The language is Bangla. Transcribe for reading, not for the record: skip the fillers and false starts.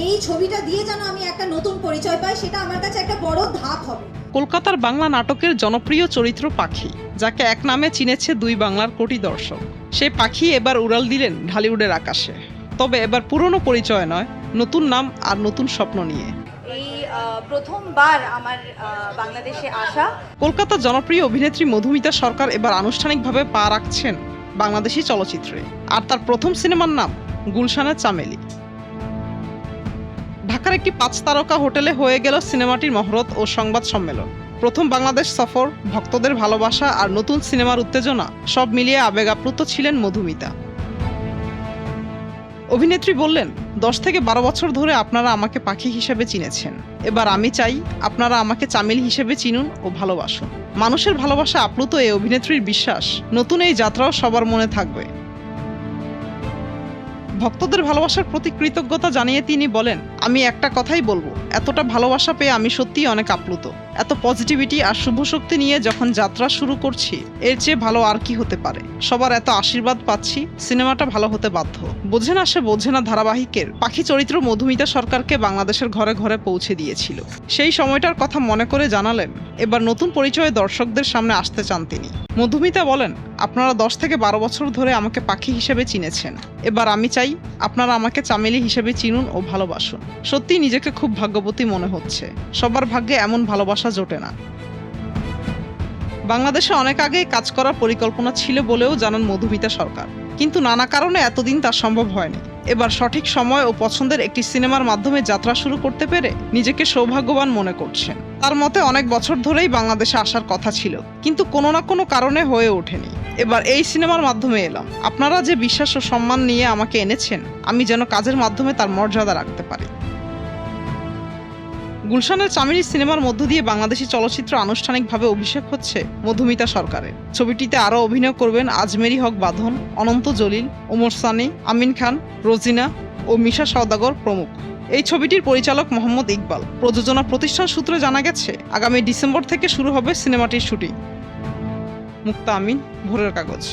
এই ছবিটা দিয়ে যেন আমি একটা নতুন পরিচয় পাই, সেটা আমার কাছে একটা বড় ধাপ হবে। কলকাতার বাংলা নাটকের জনপ্রিয় চরিত্র পাখি, যাকে এক নামে চিনেছে দুই বাংলার কোটি দর্শক, সেই পাখি এবার উড়াল দিলেন ঢালিউডের আকাশে। তবে এবার পুরনো পরিচয় নয়, নতুন নাম আর নতুন স্বপ্ন নিয়ে। এই প্রথমবার আমার বাংলাদেশে আসা। কলকাতার জনপ্রিয় অভিনেত্রী মধুমিতা সরকার এবার আনুষ্ঠানিকভাবে পা রাখছেন বাংলাদেশি চলচ্চিত্রে, আর তার প্রথম সিনেমার নাম গুলশানের চামেলি। ঢাকার একটি 5 তারকা হোটেলে হয়ে গেল সিনেমাটির মহরত ও সংবাদ সম্মেলন। প্রথম বাংলাদেশ সফর, ভক্তদের ভালোবাসা আর নতুন সিনেমার উত্তেজনা সব মিলিয়ে আবেগ আপ্লুত ছিলেন মধুমিতা। অভিনেত্রী বললেন, 10 থেকে 12 বছর ধরে আপনারা আমাকে পাখি হিসেবে চিনেছেন, এবার আমি চাই আপনারা আমাকে চামেলি হিসেবে চিনুন ও ভালোবাসুন। মানুষের ভালোবাসা আপ্লুত এই অভিনেত্রীর বিশ্বাস, নতুন এই যাত্রাও সবার মনে থাকবে। ভক্তদের ভালোবাসার প্রতি কৃতজ্ঞতা জানিয়ে তিনি বলেন, আমি একটা কথাই বলবো, এতটা ভালোবাসা পেয়ে আমি সত্যিই অনেক আপ্লুত। এত পজিটিভিটি আর শুভ শক্তি নিয়ে যখন যাত্রা শুরু করছি, এর চেয়ে ভালো আর কি হতে পারে। সবার এত আশীর্বাদ পাচ্ছি, সিনেমাটা ভালো হতে বাধ্য। বোঝে না সে বোঝে না ধারাবাহিকের পাখি চরিত্র মধুমিতা সরকারকে বাংলাদেশের ঘরে ঘরে পৌঁছে দিয়েছিল। সেই সময়টার কথা মনে করে জানালেন, এবার নতুন পরিচয়ে দর্শকদের সামনে আসতে চান তিনি। মধুমিতা বলেন, আপনারা 10 থেকে 12 বছর ধরে আমাকে পাখি হিসেবে চিনেছেন, এবার আমি চাই আপনারা আমাকে চামেলি হিসেবে চিনুন ও ভালোবাসুন। সত্যি নিজেকে খুব ভাগ্যবতী মনে হচ্ছে, সবার ভাগ্যে এমন ভালোবাসা জোটে না। বাংলাদেশে অনেক আগেই কাজ করার পরিকল্পনা ছিল বলেও জানান মধুমিতা সরকার, কিন্তু নানা কারণে এতদিন তা সম্ভব হয়নি। এবার সঠিক সময় ও পছন্দের একটি সিনেমার মাধ্যমে যাত্রা শুরু করতে পেরে নিজেকে সৌভাগ্যবান মনে করছেন। তার মতে অনেক বছর ধরেই বাংলাদেশে আসার কথা ছিল, কিন্তু কোনো না কোনো কারণে হয়ে ওঠেনি। এবার এই সিনেমার মাধ্যমে এলাম। আপনারা যে বিশ্বাস ও সম্মান নিয়ে আমাকে এনেছেন, আমি যেন কাজের মাধ্যমে তার মর্যাদা রাখতে পারি। গুলশানের চামেলি সিনেমার মধ্য দিয়ে বাংলাদেশি চলচ্চিত্র আনুষ্ঠানিকভাবে অভিষেক হচ্ছে মধুমিতা সরকারের। ছবিটিতে আরও অভিনয় করবেন আজমেরি হক বাঁধন, অনন্ত জলিল, ওমর সানি, আমিন খান, রোজিনা ও মিশা সওদাগর প্রমুখ। এই ছবিটির পরিচালক মোহাম্মদ ইকবাল। প্রযোজনা প্রতিষ্ঠান সূত্রে জানা গেছে, আগামী ডিসেম্বর থেকে শুরু হবে সিনেমাটির শুটিং। মুক্তা আমিন, ভোরের কাগজ।